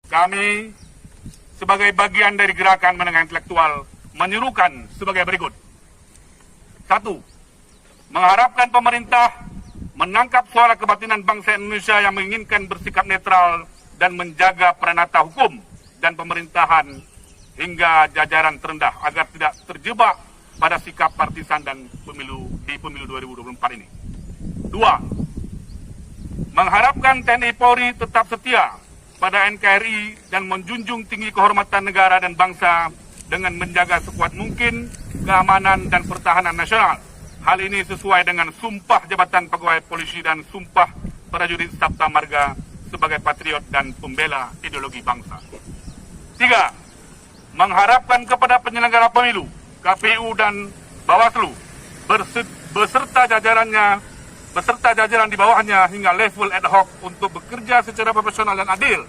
kami sebagai bagian dari gerakan menengah intelektual menyerukan sebagai berikut. 1. Mengharapkan pemerintah menangkap suara kebatinan bangsa Indonesia yang menginginkan bersikap netral dan menjaga peranata hukum dan pemerintahan hingga jajaran terendah agar tidak terjebak pada sikap partisan dan pemilu 2024 ini. 2. Mengharapkan TNI Polri tetap setia pada NKRI dan menjunjung tinggi kehormatan negara dan bangsa dengan menjaga sekuat mungkin keamanan dan pertahanan nasional. Hal ini sesuai dengan sumpah jabatan pegawai polisi dan sumpah prajurit Sabta Marga sebagai patriot dan pembela ideologi bangsa. 3. Mengharapkan kepada penyelenggara pemilu, KPU dan Bawaslu beserta jajaran di bawahnya hingga level ad hoc untuk bekerja secara profesional dan adil